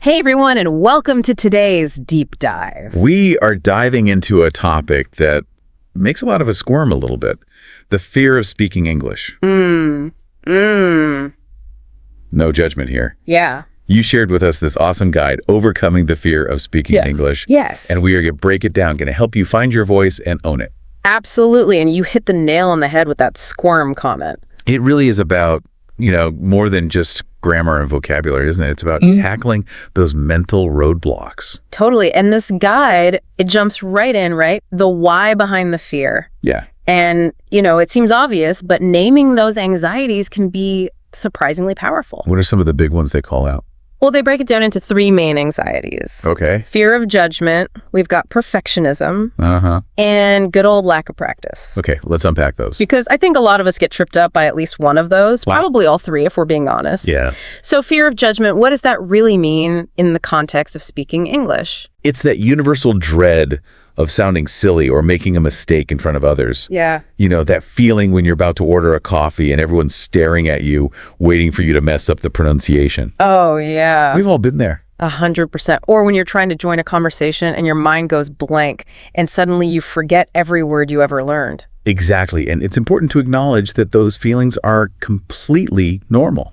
Hey everyone, and welcome to today's deep dive. We are diving into a topic that makes a lot of us squirm a little bit. The fear of speaking English. No judgment here. Yeah. You shared with us this awesome guide, Overcoming the Fear of Speaking English. Yes. And we are going to break it down, going to help you find your voice and own it. Absolutely, and you hit the nail on the head with that squirm comment. It really is about, more than just grammar and vocabulary, isn't it? It's about tackling those mental roadblocks. Totally, and this guide, it jumps right in, right? The why behind the fear. Yeah. And, it seems obvious, but naming those anxieties can be surprisingly powerful. What are some of the big ones they call out? Well, they break it down into three main anxieties. Okay. Fear of judgment, we've got perfectionism, Uh-huh. and good old lack of practice. Okay, let's unpack those. Because I think a lot of us get tripped up by at least one of those, Wow. probably all three if we're being honest. Yeah. So fear of judgment, what does that really mean in the context of speaking English? It's that universal dread of sounding silly or making a mistake in front of others. Yeah. That feeling when you're about to order a coffee and everyone's staring at you, waiting for you to mess up the pronunciation. Oh, yeah. We've all been there. 100%. Or when you're trying to join a conversation and your mind goes blank and suddenly you forget every word you ever learned. Exactly. And it's important to acknowledge that those feelings are completely normal.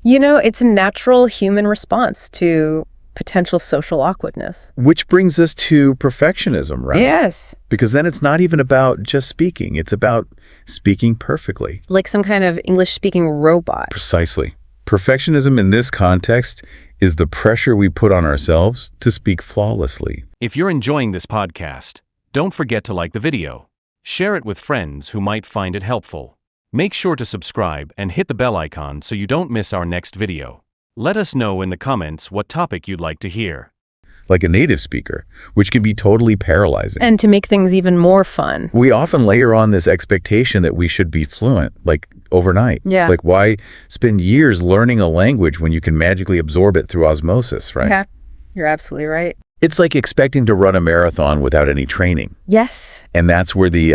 It's a natural human response to potential social awkwardness. Which brings us to perfectionism, right? Yes. Because then it's not even about just speaking. It's about speaking perfectly. Like some kind of English-speaking robot. Precisely. Perfectionism in this context is the pressure we put on ourselves to speak flawlessly. If you're enjoying this podcast, don't forget to like the video. Share it with friends who might find it helpful. Make sure to subscribe and hit the bell icon so you don't miss our next video. Let us know in the comments what topic you'd like to hear. Like a native speaker, which can be totally paralyzing. And to make things even more fun. We often layer on this expectation that we should be fluent, like overnight. Yeah. Like why spend years learning a language when you can magically absorb it through osmosis, right? Yeah, you're absolutely right. It's like expecting to run a marathon without any training. Yes. And that's where the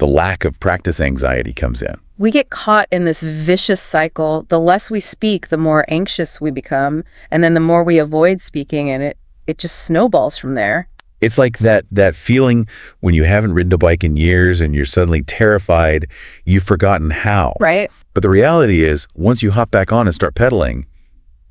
lack of practice anxiety comes in. We get caught in this vicious cycle. The less we speak, the more anxious we become. And then the more we avoid speaking, and it just snowballs from there. It's like that feeling when you haven't ridden a bike in years and you're suddenly terrified, you've forgotten how. Right. But the reality is, once you hop back on and start pedaling,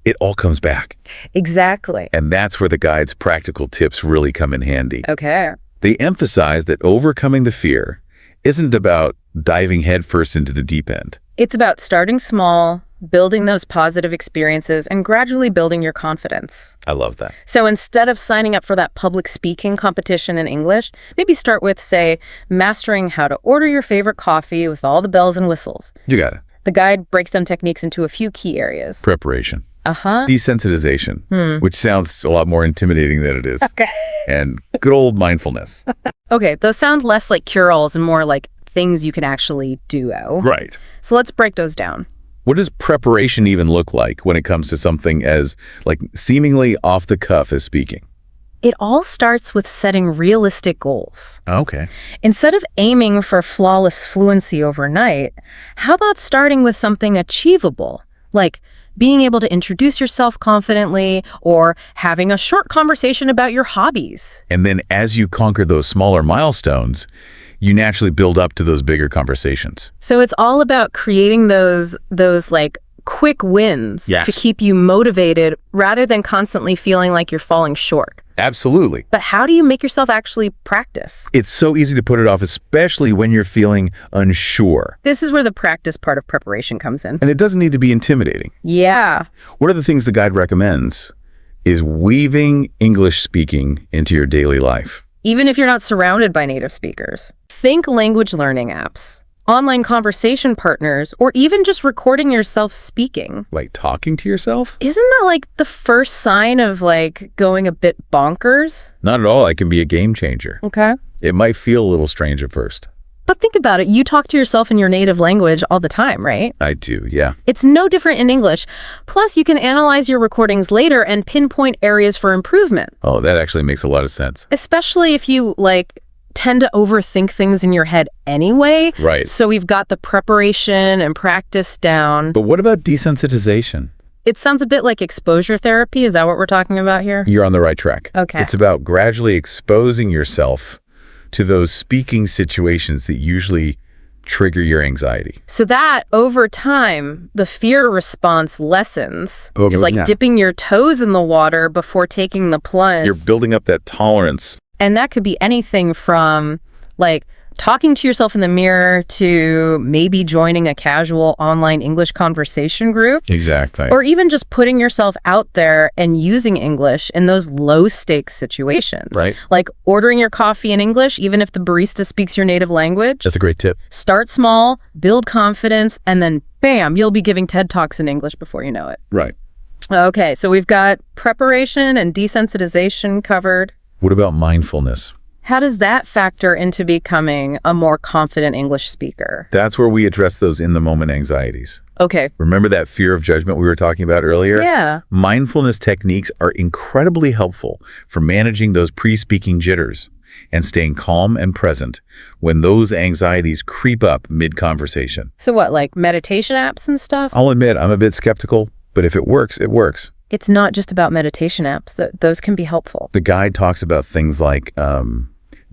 it all comes back. Exactly. And that's where the guide's practical tips really come in handy. Okay. They emphasize that overcoming the fear isn't about diving headfirst into the deep end. It's about starting small, building those positive experiences, and gradually building your confidence. I love that. So instead of signing up for that public speaking competition in English, maybe start with, say, mastering how to order your favorite coffee with all the bells and whistles. You got it. The guide breaks down techniques into a few key areas. Preparation. Uh-huh. Desensitization, which sounds a lot more intimidating than it is. Okay. And good old mindfulness. Okay, those sound less like cure-alls and more like things you can actually do. Right. So let's break those down. What does preparation even look like when it comes to something as seemingly off the cuff as speaking? It all starts with setting realistic goals. Okay. Instead of aiming for flawless fluency overnight, how about starting with something achievable, like being able to introduce yourself confidently or having a short conversation about your hobbies? And then as you conquer those smaller milestones, you naturally build up to those bigger conversations. So it's all about creating those quick wins to keep you motivated rather than constantly feeling like you're falling short. Absolutely. But how do you make yourself actually practice? It's so easy to put it off, especially when you're feeling unsure. This is where the practice part of preparation comes in. And it doesn't need to be intimidating. Yeah. One of the things the guide recommends is weaving English speaking into your daily life. Even if you're not surrounded by native speakers. Think language learning apps, online conversation partners, or even just recording yourself speaking. Like talking to yourself? Isn't that the first sign of going a bit bonkers? Not at all. It can be a game changer. Okay. It might feel a little strange at first. But think about it. You talk to yourself in your native language all the time, right? I do, yeah. It's no different in English. Plus, you can analyze your recordings later and pinpoint areas for improvement. Oh, that actually makes a lot of sense. Especially if you, tend to overthink things in your head anyway. Right. So we've got the preparation and practice down. But what about desensitization? It sounds a bit like exposure therapy. Is that what we're talking about here? You're on the right track. Okay. It's about gradually exposing yourself to those speaking situations that usually trigger your anxiety. So that, over time, the fear response lessens. Okay, It's like yeah. dipping your toes in the water before taking the plunge. You're building up that tolerance. And that could be anything from, like, talking to yourself in the mirror to maybe joining a casual online English conversation group, Exactly. or even just putting yourself out there and using English in those low-stakes situations. Right. Like ordering your coffee in English, even if the barista speaks your native language. That's a great tip. Start small, build confidence, and then bam, you'll be giving TED Talks in English before you know it. Right. Okay, so we've got preparation and desensitization covered. What about mindfulness? How does that factor into becoming a more confident English speaker? That's where we address those in-the-moment anxieties. Okay. Remember that fear of judgment we were talking about earlier? Yeah. Mindfulness techniques are incredibly helpful for managing those pre-speaking jitters and staying calm and present when those anxieties creep up mid-conversation. So what, like meditation apps and stuff? I'll admit I'm a bit skeptical, but if it works, it works. It's not just about meditation apps. Those can be helpful. The guide talks about things like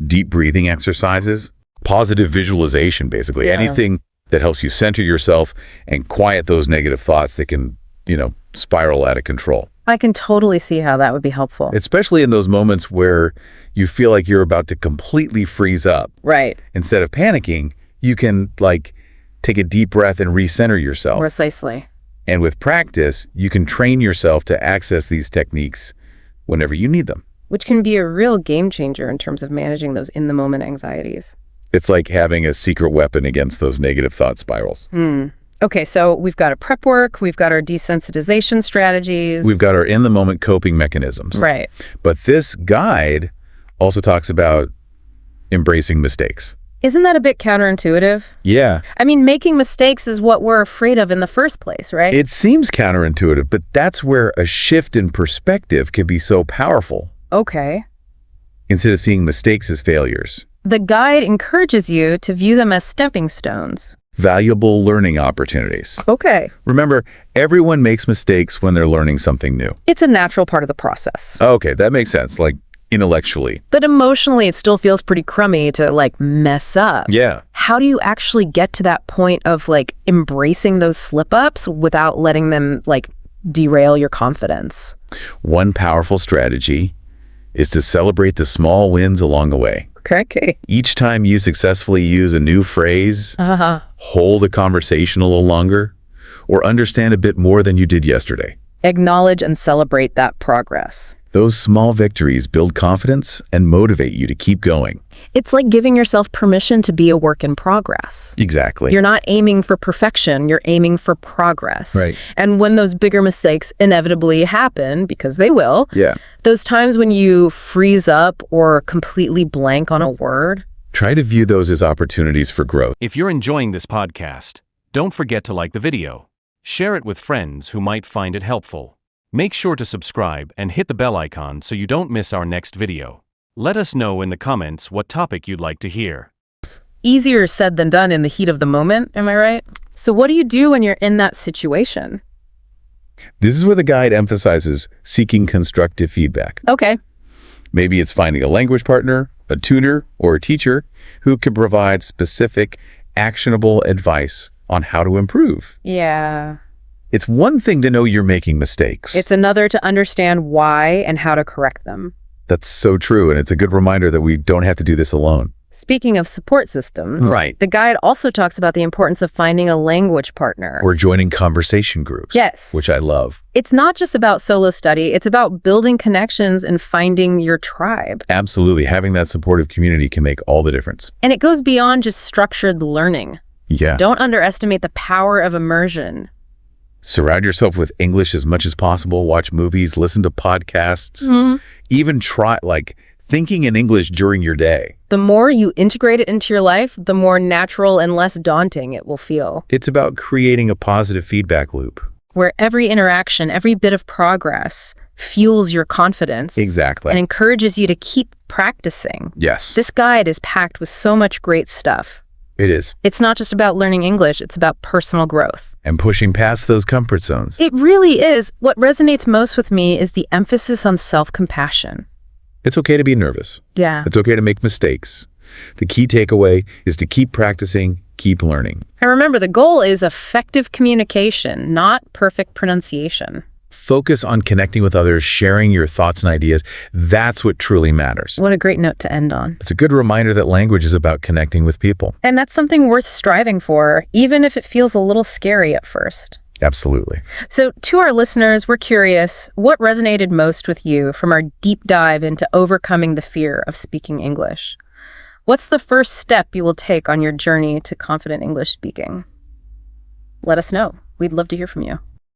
deep breathing exercises, positive visualization, basically. Yeah. Anything that helps you center yourself and quiet those negative thoughts that can, spiral out of control. I can totally see how that would be helpful. Especially in those moments where you feel like you're about to completely freeze up. Right. Instead of panicking, you can, take a deep breath and recenter yourself. Precisely. And with practice, you can train yourself to access these techniques whenever you need them. Which can be a real game changer in terms of managing those in-the-moment anxieties. It's like having a secret weapon against those negative thought spirals. Okay, so we've got our prep work, we've got our desensitization strategies. We've got our in-the-moment coping mechanisms. Right. But this guide also talks about embracing mistakes. Isn't that a bit counterintuitive? Yeah. I mean, making mistakes is what we're afraid of in the first place, right? It seems counterintuitive, but that's where a shift in perspective can be so powerful. Okay. Instead of seeing mistakes as failures, The guide encourages you to view them as stepping stones. valuable learning opportunities. Okay. Remember, everyone makes mistakes when they're learning something new. It's a natural part of the process. Okay, that makes sense, intellectually. But emotionally, it still feels pretty crummy to, mess up. Yeah. How do you actually get to that point of, embracing those slip-ups without letting them, derail your confidence? One powerful strategy is to celebrate the small wins along the way. Okay. Each time you successfully use a new phrase, hold a conversation a little longer, or understand a bit more than you did yesterday. Acknowledge and celebrate that progress. Those small victories build confidence and motivate you to keep going. It's like giving yourself permission to be a work in progress. Exactly. You're not aiming for perfection, you're aiming for progress. Right. And when those bigger mistakes inevitably happen, because they will, Yeah. those times when you freeze up or completely blank on a word, Try to view those as opportunities for growth. If you're enjoying this podcast, don't forget to like the video. Share it with friends who might find it helpful. Make sure to subscribe and hit the bell icon so you don't miss our next video. Let us know in the comments what topic you'd like to hear. easier said than done in the heat of the moment, am I right? So what do you do when you're in that situation? This is where the guide emphasizes seeking constructive feedback. Okay. Maybe it's finding a language partner, a tutor, or a teacher who can provide specific, actionable advice on how to improve. Yeah. It's one thing to know you're making mistakes. It's another to understand why and how to correct them. That's so true, and it's a good reminder that we don't have to do this alone. Speaking of support systems, Right. the guide also talks about the importance of finding a language partner. Or joining conversation groups. Yes. Which I love. It's not just about solo study, it's about building connections and finding your tribe. Absolutely. Having that supportive community can make all the difference. And it goes beyond just structured learning. Yeah. Don't underestimate the power of immersion. Surround yourself with English as much as possible. Watch movies, listen to podcasts. Even try, thinking in English during your day. The more you integrate it into your life, the more natural and less daunting it will feel. It's about creating a positive feedback loop. Where every interaction, every bit of progress fuels your confidence. Exactly. And encourages you to keep practicing. Yes. This guide is packed with so much great stuff. It is. It's not just about learning English, it's about personal growth. And pushing past those comfort zones. It really is. What resonates most with me is the emphasis on self-compassion. It's okay to be nervous. Yeah. It's okay to make mistakes. The key takeaway is to keep practicing, keep learning. And remember, the goal is effective communication, not perfect pronunciation. Focus on connecting with others, sharing your thoughts and ideas. That's what truly matters. What a great note to end on. It's a good reminder that language is about connecting with people. And that's something worth striving for, even if it feels a little scary at first. Absolutely. So to our listeners, we're curious, what resonated most with you from our deep dive into overcoming the fear of speaking English? What's the first step you will take on your journey to confident English speaking? Let us know. We'd love to hear from you.